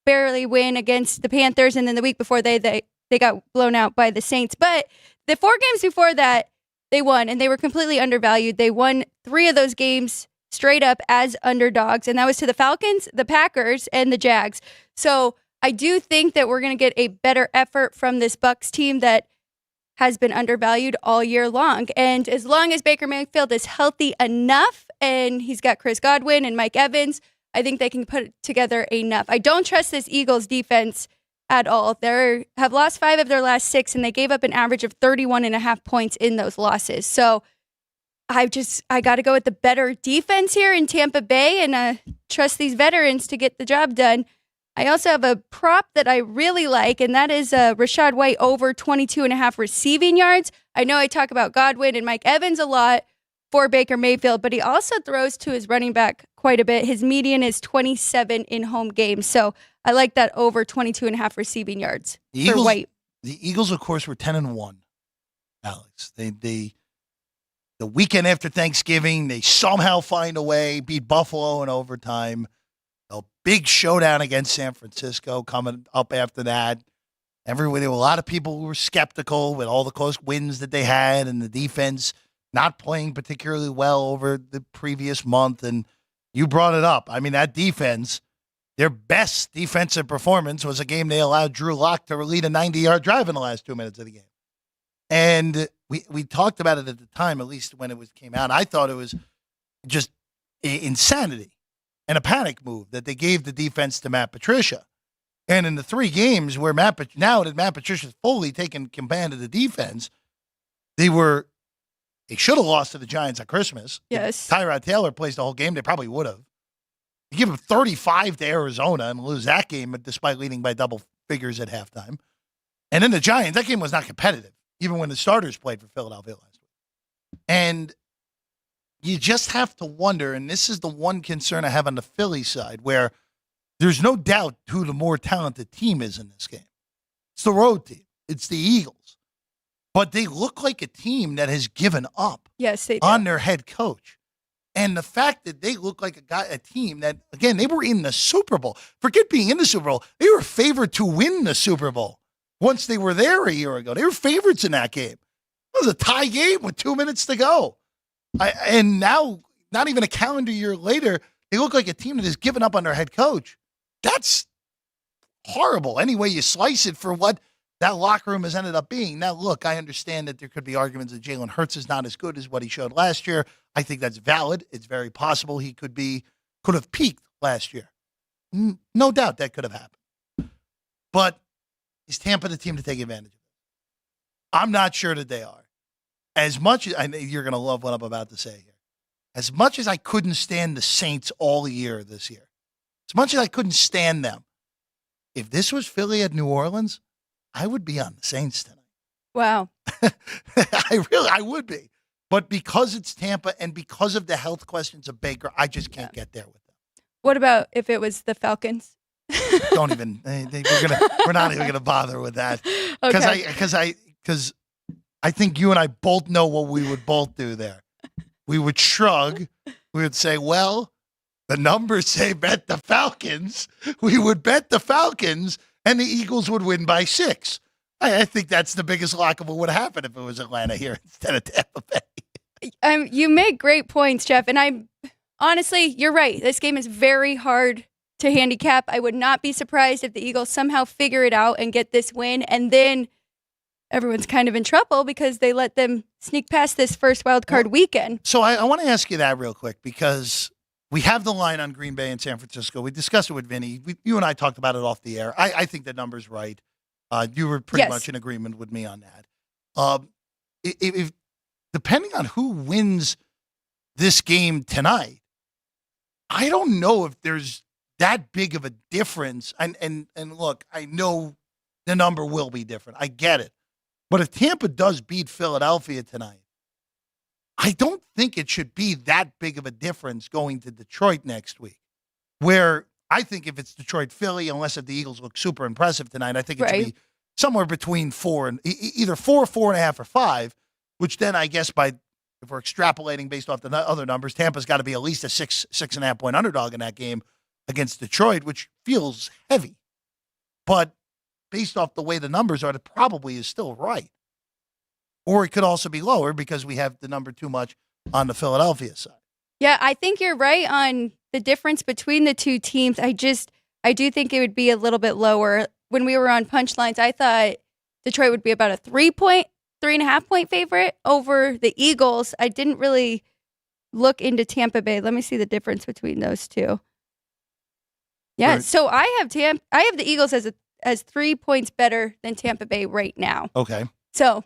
win against the Panthers, and then the week before they got blown out by the Saints. But the 4 games before that, they won, and they were completely undervalued. They won 3 of those games straight up as underdogs, and that was to the Falcons, the Packers, and the Jags. So I do think that we're going to get a better effort from this Bucs team that has been undervalued all year long. And as long as Baker Mayfield is healthy enough, and he's got Chris Godwin and Mike Evans, I think they can put together enough. I don't trust this Eagles defense at all. They have lost 5 of their last 6, and they gave up an average of 31.5 points in those losses. So I got to go with the better defense here in Tampa Bay and trust these veterans to get the job done. I also have a prop that I really like, and that is Rachaad White over 22.5 receiving yards. I know I talk about Godwin and Mike Evans a lot for Baker Mayfield, but he also throws to his running back quite a bit. His median is 27 in home games. So I like that over 22.5 receiving yards for White. The Eagles, of course, were 10-1, Alex. The weekend after Thanksgiving, they somehow find a way, beat Buffalo in overtime. A big showdown against San Francisco coming up after that. There were a lot of people who were skeptical with all the close wins that they had and the defense not playing particularly well over the previous month. And you brought it up. I mean, that defense, their best defensive performance was a game they allowed Drew Lock to lead a 90-yard drive in the last 2 minutes of the game. And we talked about it at the time, at least when it came out. I thought it was just insanity and a panic move that they gave the defense to Matt Patricia. And in the 3 games where Matt Patricia's fully taken command of the defense, they should have lost to the Giants on Christmas. Yes. If Tyrod Taylor plays the whole game, they probably would have. You give them 35 to Arizona and lose that game despite leading by double figures at halftime. And then the Giants, that game was not competitive, even when the starters played for Philadelphia last week. And you just have to wonder, and this is the one concern I have on the Philly side, where there's no doubt who the more talented team is in this game. It's the road team. It's the Eagles. But they look like a team that has given up on their head coach. And the fact that they look like a team that, again, they were in the Super Bowl. Forget being in the Super Bowl. They were favored to win the Super Bowl once they were there a year ago. They were favorites in that game. It was a tie game with 2 minutes to go. And now, not even a calendar year later, they look like a team that has given up on their head coach. That's horrible. Any way you slice it for what that locker room has ended up being. Now, look, I understand that there could be arguments that Jalen Hurts is not as good as what he showed last year. I think that's valid. It's very possible he could have peaked last year. No doubt that could have happened. But is Tampa the team to take advantage of it? I'm not sure that they are. As much as I know you're going to love what I'm about to say here. As much as I couldn't stand the Saints all year this year, as much as I couldn't stand them, if this was Philly at New Orleans, I would be on the Saints tonight. Wow. I would be. But because it's Tampa and because of the health questions of Baker, I just can't get there with them. What about if it was the Falcons? Don't even. We're not even going to bother with that. Because I think you and I both know what we would both do there. we would shrug. We would say, well, the numbers say bet the Falcons. We would bet the Falcons, and the Eagles would win by 6. I think that's the biggest lock of what would happen if it was Atlanta here instead of Tampa Bay. You make great points, Jeff. And honestly, you're right. This game is very hard to handicap. I would not be surprised if the Eagles somehow figure it out and get this win. And then everyone's kind of in trouble because they let them sneak past this first wild card weekend. So I want to ask you that real quick because we have the line on Green Bay and San Francisco. We discussed it with Vinny. You and I talked about it off the air. I think the number's right. You were pretty much in agreement with me on that. If depending on who wins this game tonight, I don't know if there's that big of a difference. And look, I know the number will be different. I get it. But if Tampa does beat Philadelphia tonight, I don't think it should be that big of a difference going to Detroit next week, where I think if it's Detroit-Philly, unless if the Eagles look super impressive tonight, I think it should be somewhere between 4 and either 4, 4.5, or 5, which then I guess if we're extrapolating based off the other numbers, Tampa's got to be at least a 6.5 point underdog in that game against Detroit, which feels heavy. But based off the way the numbers are, it probably is still right. Or it could also be lower because we have the number too much on the Philadelphia side. Yeah, I think you're right on the difference between the two teams. I do think it would be a little bit lower. When we were on Punchlines, I thought Detroit would be about a 3.5 point favorite over the Eagles. I didn't really look into Tampa Bay. Let me see the difference between those two. Yeah, so I have the Eagles as 3 points better than Tampa Bay right now. Okay. So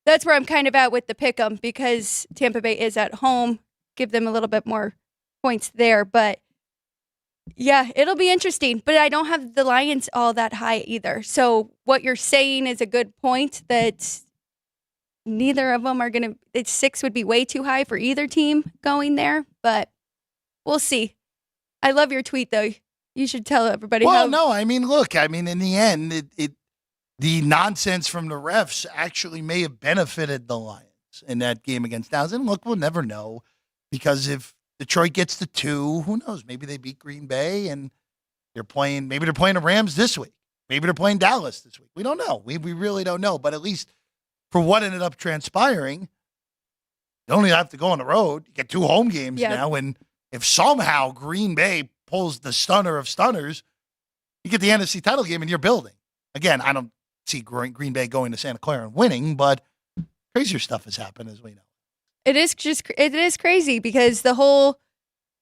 that's where I'm kind of at with the pick'em because Tampa Bay is at home. Give them a little bit more points there. But yeah, it'll be interesting. But I don't have the Lions all that high either. So what you're saying is a good point that neither of them are going to, 6 would be way too high for either team going there. But we'll see. I love your tweet though. You should tell everybody. Well, no, I mean, look, in the end, the nonsense from the refs actually may have benefited the Lions in that game against Dallas. And look, we'll never know because if Detroit gets to 2, who knows? Maybe they beat Green Bay and maybe they're playing the Rams this week. Maybe they're playing Dallas this week. We don't know. We really don't know. But at least for what ended up transpiring, you only have to go on the road. You get 2 home games now. And if somehow Green Bay pulls the stunner of stunners, you get the NFC title game in your building. Again, I don't see Green Bay going to Santa Clara and winning, but crazier stuff has happened, as we know. It is crazy because the whole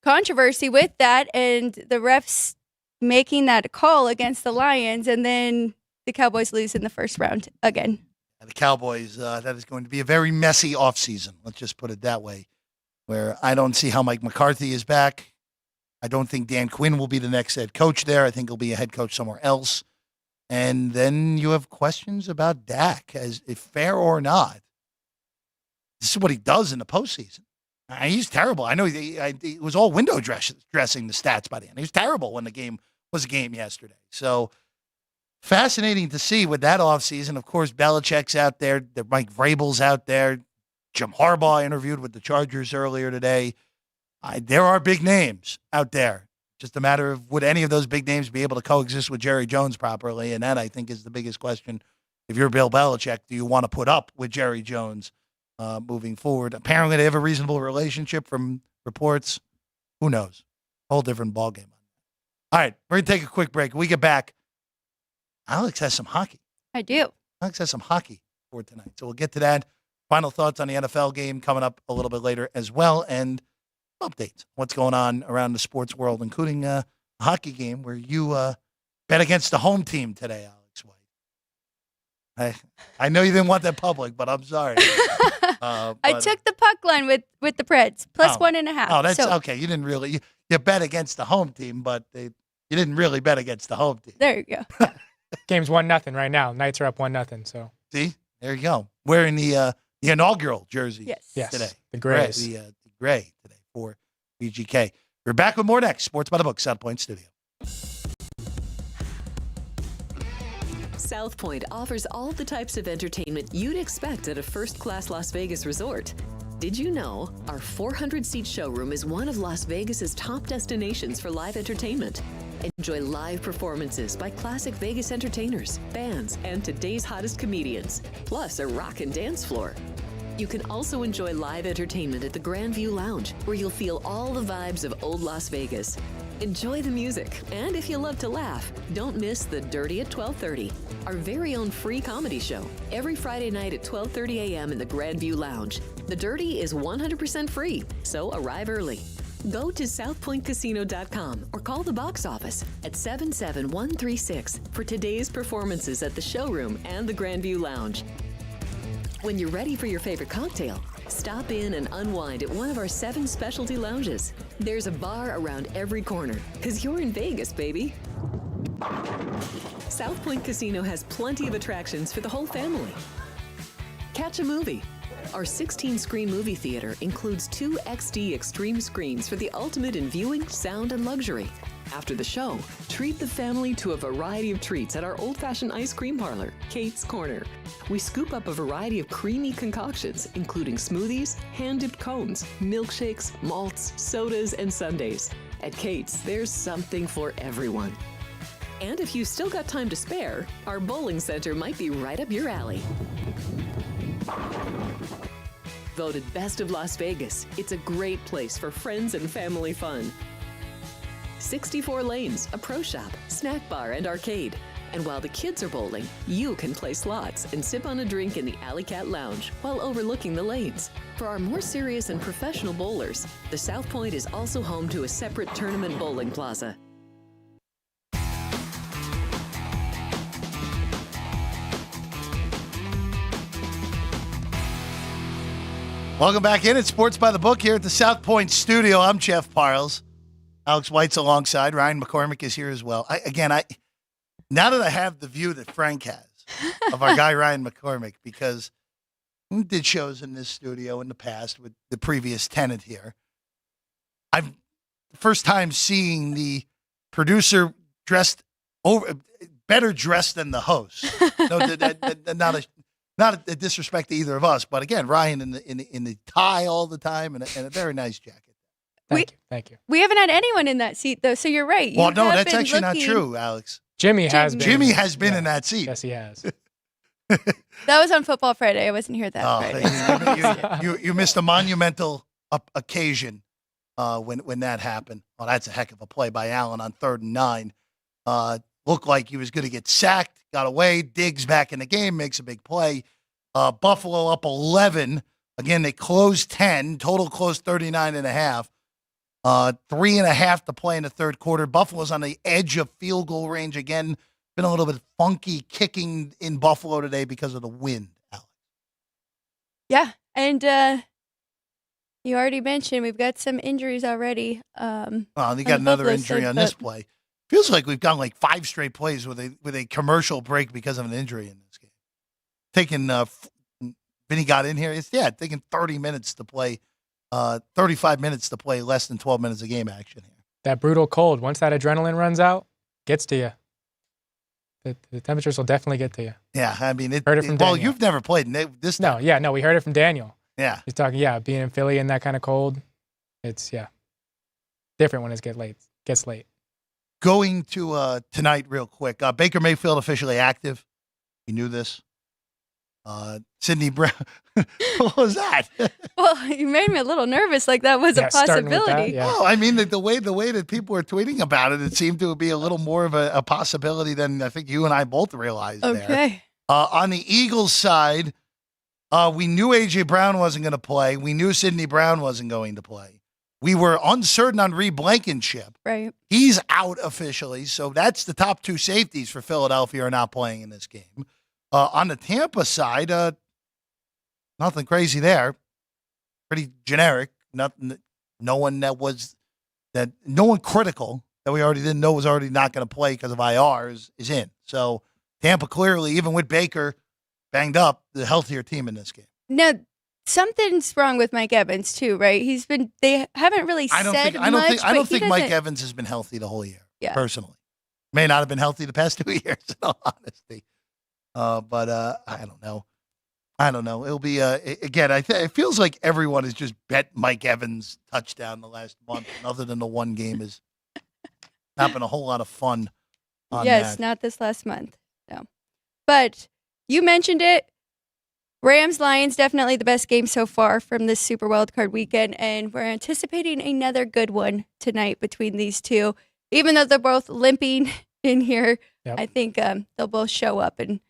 controversy with that and the refs making that call against the Lions, and then the Cowboys lose in the first round again. And the Cowboys, that is going to be a very messy offseason. Let's just put it that way, where I don't see how Mike McCarthy is back. I don't think Dan Quinn will be the next head coach there. I think he'll be a head coach somewhere else. And then you have questions about Dak, as if fair or not. This is what he does in the postseason. He's terrible. I know it was all window dressing the stats by the end. He was terrible when the game was a game yesterday. So fascinating to see with that offseason. Of course, Belichick's out there. Mike Vrabel's out there. Jim Harbaugh interviewed with the Chargers earlier today. There are big names out there. Just a matter of would any of those big names be able to coexist with Jerry Jones properly? And that, I think, is the biggest question. If you're Bill Belichick, do you want to put up with Jerry Jones moving forward? Apparently, they have a reasonable relationship from reports. Who knows? Whole different ballgame. All right, we're going to take a quick break. When we get back, Alex has some hockey. I do. Alex has some hockey for tonight. So we'll get to that. Final thoughts on the NFL game coming up a little bit later as well. And updates, what's going on around the sports world, including a hockey game where you bet against the home team today, Alex White. I know you didn't want that public, but I'm sorry. I took the puck line with the Preds, plus 1.5. Oh, that's okay. You didn't really you bet against the home team, but you didn't really bet against the home team. There you go. Game's 1-0 right now. Knights are up 1-0. So see, there you go. Wearing the inaugural jersey yes, today. The grays. The gray today for BGK. We're back with more next. Sports by the Book, South Point Studio. South Point offers all the types of entertainment you'd expect at a first-class Las Vegas resort. Did you know our 400-seat showroom is one of Las Vegas's top destinations for live entertainment? Enjoy live performances by classic Vegas entertainers, bands, and today's hottest comedians, plus a rock and dance floor. You can also enjoy live entertainment at the Grand View Lounge, where you'll feel all the vibes of old Las Vegas. Enjoy the music, and if you love to laugh, don't miss The Dirty at 12:30, our very own free comedy show, every Friday night at 12:30 a.m. in the Grand View Lounge. The Dirty is 100% free, so arrive early. Go to southpointcasino.com or call the box office at 77136 for today's performances at the showroom and the Grand View Lounge. When you're ready for your favorite cocktail, stop in and unwind at one of our 7 specialty lounges. There's a bar around every corner, because you're in Vegas, baby. South Point Casino has plenty of attractions for the whole family. Catch a movie. Our 16-screen movie theater includes 2 XD Extreme screens for the ultimate in viewing, sound, and luxury. After the show, treat the family to a variety of treats at our old-fashioned ice cream parlor, Kate's Corner. We scoop up a variety of creamy concoctions, including smoothies, hand-dipped cones, milkshakes, malts, sodas, and sundaes. At Kate's, there's something for everyone. And if you've still got time to spare, our bowling center might be right up your alley. Voted Best of Las Vegas, it's a great place for friends and family fun. 64 lanes, a pro shop, snack bar, and arcade. And while the kids are bowling, you can play slots and sip on a drink in the Alley Cat Lounge while overlooking the lanes. For our more serious and professional bowlers, the South Point is also home to a separate tournament bowling plaza. Welcome back in. It's Sports by the Book here at the South Point studio. I'm Jeff Parles. Alex White's alongside. Ryan McCormick is here as well. Now that I have the view that Frank has of our guy Ryan McCormick, because we did shows in this studio in the past with the previous tenant here. I've first time seeing the producer better dressed than the host. No, not a disrespect to either of us, but again, Ryan in the tie all the time and a very nice jacket. Thank you. We haven't had anyone in that seat, though, so you're right. Well, no, that's actually not true, Alex. Jimmy has been in that seat. Yes, he has. That was on Football Friday. I wasn't here that Friday. You missed a monumental occasion when that happened. Oh, that's a heck of a play by Allen on 3rd and 9. Looked like he was going to get sacked, got away. Diggs back in the game, makes a big play. Buffalo up 11. Again, they closed 10. Total closed 39.5. 3.5 to play in the third quarter. Buffalo's on the edge of field goal range again. Been a little bit funky kicking in Buffalo today because of the wind, Alex. Yeah, and you already mentioned we've got some injuries already. They got another injury on this play. Feels like we've gone like 5 straight plays with a commercial break because of an injury in this game. Vinny got in here. It's taking 30 minutes to play. 35 minutes to play less than 12 minutes of game action here. That brutal cold, once that adrenaline runs out, gets to you. The temperatures will definitely get to you. Yeah, I mean, heard it from Daniel. Well, you've never played this time. No, we heard it from Daniel. Yeah. He's talking, being in Philly in that kind of cold, it's, different when it gets late. Going to tonight real quick. Baker Mayfield officially active. You knew this. Sidney Brown. What was that? Well, you made me a little nervous. Like that was a possibility. Oh, I mean, the way that people were tweeting about it, it seemed to be a little more of a possibility than I think you and I both realized there. Okay. On the Eagles side, we knew A.J. Brown wasn't going to play. We knew Sidney Brown wasn't going to play. We were uncertain on Reed Blankenship. Right. He's out officially, so that's the top 2 safeties for Philadelphia are not playing in this game. On the Tampa side, nothing crazy there. Pretty generic. Nothing. No one critical that we already didn't know was already not going to play because of IR is in. So Tampa clearly, even with Baker banged up, the healthier team in this game. Now, something's wrong with Mike Evans too, right? They haven't really said much. I don't think Mike Evans has been healthy the whole year. Yeah. Personally, may not have been healthy the past 2 years. In all honesty. But I don't know. I don't know. It'll be again. It feels like everyone has just bet Mike Evans touchdown the last month, and other than the one game, has not been a whole lot of fun. On Yes, that. not this last month. No, but you mentioned it. Rams Lions definitely the best game so far from this Super Wildcard weekend, and we're anticipating another good one tonight between these two. Even though they're both limping in here, I think they'll both show up and.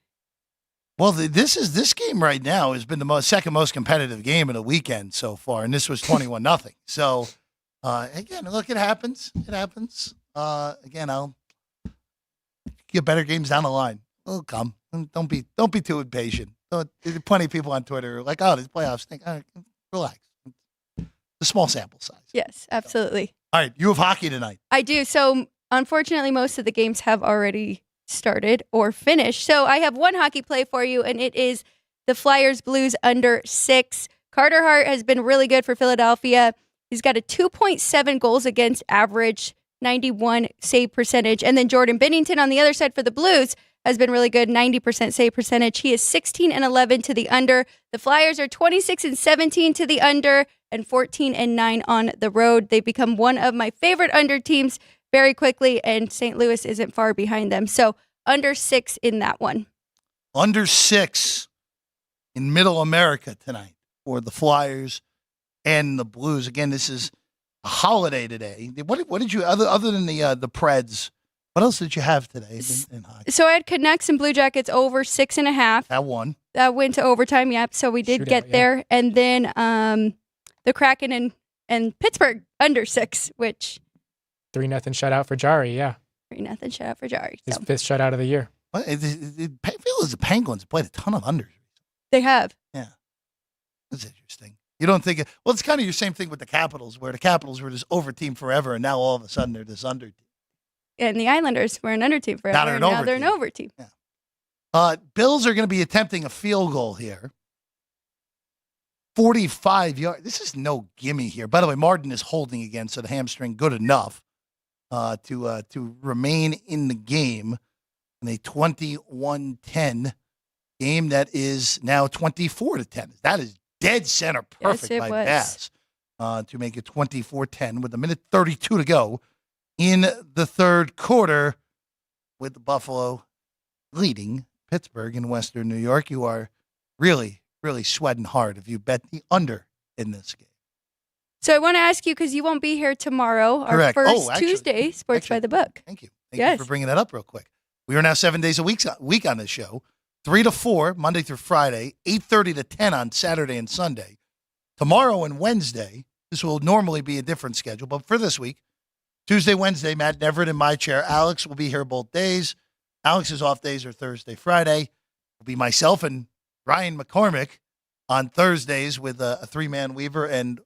Well, this game right now has been the second most competitive game of the weekend so far, and this was 21-0. So again, look, it happens. It happens. Again, I'll get better games down the line. It'll come. Don't be too impatient. There's plenty of people on Twitter who are like, "Oh, this playoffs thing." All right, relax. It's a small sample size. Yes, absolutely. All right, you have hockey tonight. I do. So unfortunately, most of the games have already started or finished. So I have one hockey play for you, and it is the Flyers Blues under 6. Carter Hart has been really good for Philadelphia. He's got a 2.7 goals against average, 91 save percentage. And then Jordan Binnington on the other side for the Blues has been really good, 90% save percentage. He is 16-11 to the under. The Flyers are 26-17 to the under and 14-9 on the road. They become one of my favorite under teams very quickly, and St. Louis isn't far behind them. So under 6 in that one. Under 6 in Middle America tonight for the Flyers and the Blues. Again, this is a holiday today. What did you other than the Preds? What else did you have today in hockey? So I had Canucks and Blue Jackets over 6.5. That one. That went to overtime. Yep. So we did get there, and then the Kraken and Pittsburgh under 6, which 3-0 shutout for Jari. Yeah, 3-0 shutout for Jari. His So. 5th shutout of the year. Well, it feels as the Penguins played a ton of unders. They have. Yeah, that's interesting. You don't think well, it's kind of your same thing with the Capitals, where the Capitals were this over team forever, and now all of a sudden they're this under team. And the Islanders were an under team forever. Now they're an over team. Yeah. Bills are going to be attempting a field goal here. 45 yards. This is no gimme here. By the way, Martin is holding again, so the hamstring good enough to remain in the game in a 21-10 game that is now 24-10. That is dead center perfect by Bass to make it 24-10 with 1:32 to go in the third quarter with the Buffalo leading Pittsburgh in Western New York. You are really, really sweating hard if you bet the under in this game. So I want to ask you, because you won't be here tomorrow, Correct. our first Tuesday, Sports by the Book. Thank you. Thank you for bringing that up real quick. We are now 7 days a week on this show, 3 to 4, Monday through Friday, 8:30 to 10 on Saturday and Sunday. Tomorrow and Wednesday, this will normally be a different schedule, but for this week, Tuesday, Wednesday, Matt Neverett in my chair. Alex will be here both days. Alex's off days are Thursday, Friday. It'll be myself and Ryan McCormick on Thursdays with a three-man Weaver and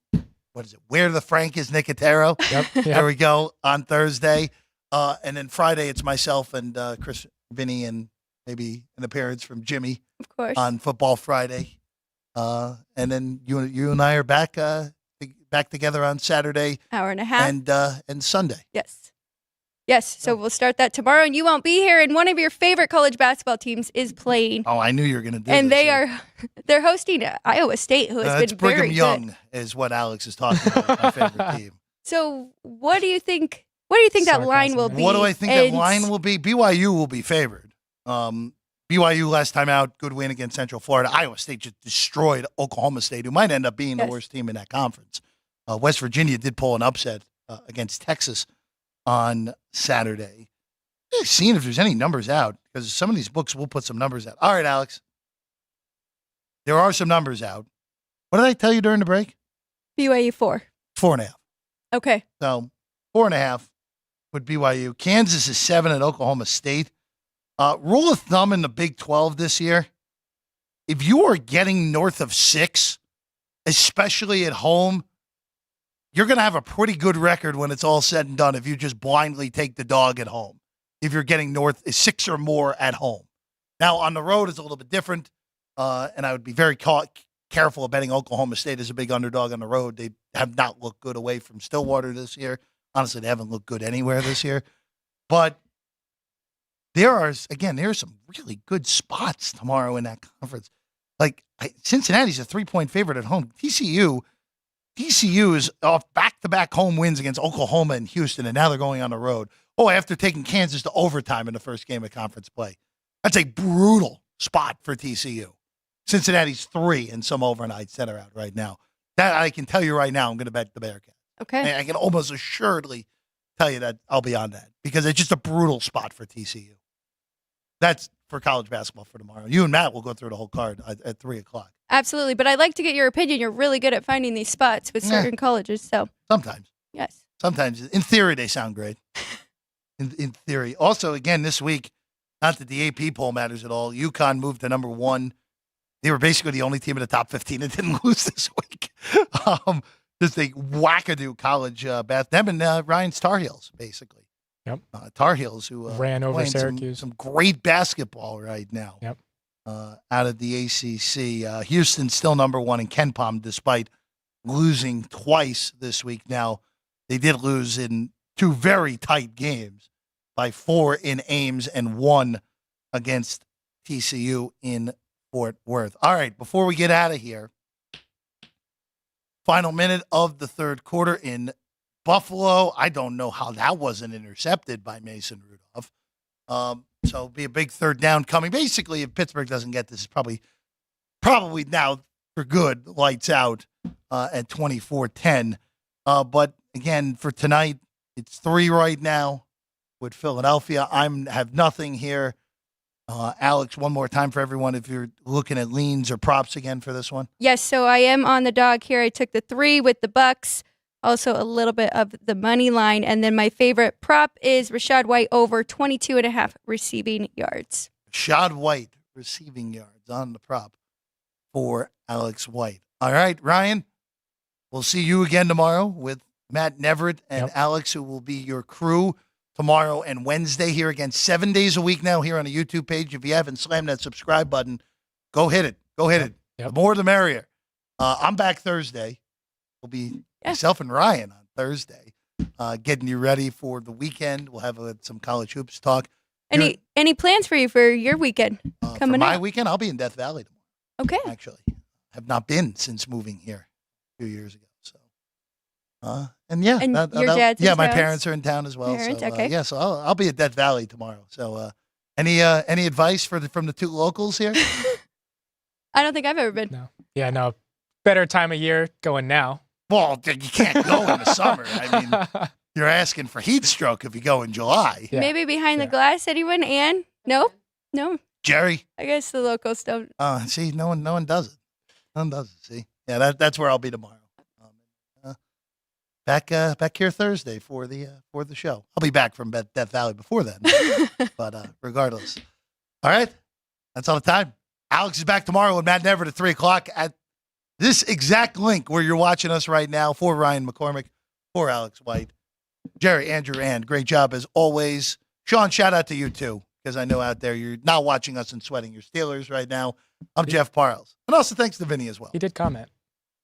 what is it? Where the Frank is Nicotero. Yep. There we go on Thursday. And then Friday, it's myself and Chris, Vinny, and maybe an appearance from Jimmy. Of course. On Football Friday. And then you and I are back together on Saturday. Hour and a half. And Sunday. Yes. So we'll start that tomorrow, and you won't be here. And one of your favorite college basketball teams is playing. Oh, I knew you were going to do and this. They're hosting Iowa State, who has been Brigham very Young good. is what Alex is talking about. My favorite team. So what do you think? What do you think that line will be? What do I think that line will be? BYU will be favored. BYU last time out, good win against Central Florida. Iowa State just destroyed Oklahoma State, who might end up being the worst team in that conference. West Virginia did pull an upset against Texas on Saturday. Seeing if there's any numbers out, because some of these books will put some numbers out. All right, Alex. There are some numbers out. What did I tell you during the break? BYU 4. 4.5. Okay. So 4.5 with BYU. Kansas is 7 at Oklahoma State. Rule of thumb in the Big 12 this year, if you are getting north of 6, especially at home, you're going to have a pretty good record when it's all said and done if you just blindly take the dog at home. If you're getting north 6 or more at home. Now, on the road, it's a little bit different, and I would be very careful of betting Oklahoma State as a big underdog on the road. They have not looked good away from Stillwater this year. Honestly, they haven't looked good anywhere this year. But there are some really good spots tomorrow in that conference. Cincinnati's a 3-point favorite at home. TCU is off back-to-back home wins against Oklahoma and Houston, and now they're going on the road. Oh, after taking Kansas to overtime in the first game of conference play. That's a brutal spot for TCU. Cincinnati's 3 and some overnights that are out right now. That I can tell you right now, I'm going to bet the Bearcats. Okay. I can almost assuredly tell you that I'll be on that because it's just a brutal spot for TCU. That's for college basketball for tomorrow. You and Matt will go through the whole card at 3 o'clock. Absolutely. But I'd like to get your opinion. You're really good at finding these spots with certain colleges. So sometimes. Yes. Sometimes. In theory, they sound great. In theory. Also, again, this week, not that the AP poll matters at all, UConn moved to number 1. They were basically the only team in the top 15 that didn't lose this week. Just a wackadoo college bath. Them and Ryan's Tar Heels, basically. Yep. Tar Heels, who ran over Syracuse. Some great basketball right now. Yep. Out of the ACC. Houston's still number 1 in KenPom, despite losing twice this week. Now, they did lose in 2 very tight games by 4 in Ames and 1 against TCU in Fort Worth. All right, before we get out of here, final minute of the third quarter in Buffalo. I don't know how that wasn't intercepted by Mason Rudolph. So it'll be a big third down coming. Basically, if Pittsburgh doesn't get this, it's probably now for good, lights out at 24-10. But again, for tonight, it's 3 right now with Philadelphia. Have nothing here. Alex, one more time for everyone, if you're looking at leans or props again for this one. Yes, so I am on the dog here. I took the 3 with the Bucks, also a little bit of the money line, and then my favorite prop is Rachaad White over 22.5 receiving yards. Rachaad White receiving yards on the prop for Alex White. All right, Ryan, we'll see you again tomorrow with Matt Neverett and Alex, who will be your crew tomorrow and Wednesday here again, 7 days a week now here on the YouTube page. If you haven't slammed that subscribe button, go hit it. Go hit it. Yep. The more the merrier. I'm back Thursday. We'll be myself and Ryan on Thursday, getting you ready for the weekend. We'll have some college hoops talk. Any plans for you for your weekend coming for my up? weekend, I'll be in Death Valley tomorrow. Okay. Actually, have not been since moving here a few years ago. So, and your dad's in my town? parents are in town as well. Parents, so, okay. So I'll be at Death Valley tomorrow. So, any advice from the 2 locals here? I don't think I've ever been. No. Yeah, no. Better time of year going now. Well, you can't go in the summer. I mean, you're asking for heat stroke if you go in July. Yeah. Maybe behind the glass, anyone? Ann? No? Jerry? I guess the locals don't. See, no one does it. No one does it, see? Yeah, that's where I'll be tomorrow. Back here Thursday for the show. I'll be back from Death Valley before then, but regardless. All right, that's all the time. Alex is back tomorrow with Matt Neverett at 3 o'clock at this exact link where you're watching us right now. For Ryan McCormick, for Alex White, Jerry, Andrew, and great job as always. Sean, shout out to you too, because I know out there you're not watching us and sweating your Steelers right now. I'm Jeff Parles, and also thanks to Vinny as well. He did comment.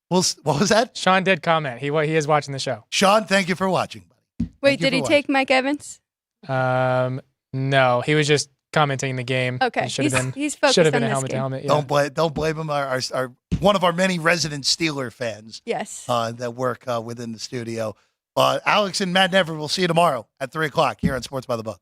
Well, what was that? Sean did comment. He is watching the show. Sean, thank you for watching, buddy. Wait, did he take Mike Evans? No, he was just commenting the game. Okay, he's focused should have been on a this helmet game. to helmet. Yeah. Don't blame him. Our one of our many resident Steeler fans. Yes. That work within the studio. Alex and Matt Neverett, we'll see you tomorrow at 3 o'clock here on Sports by the Book.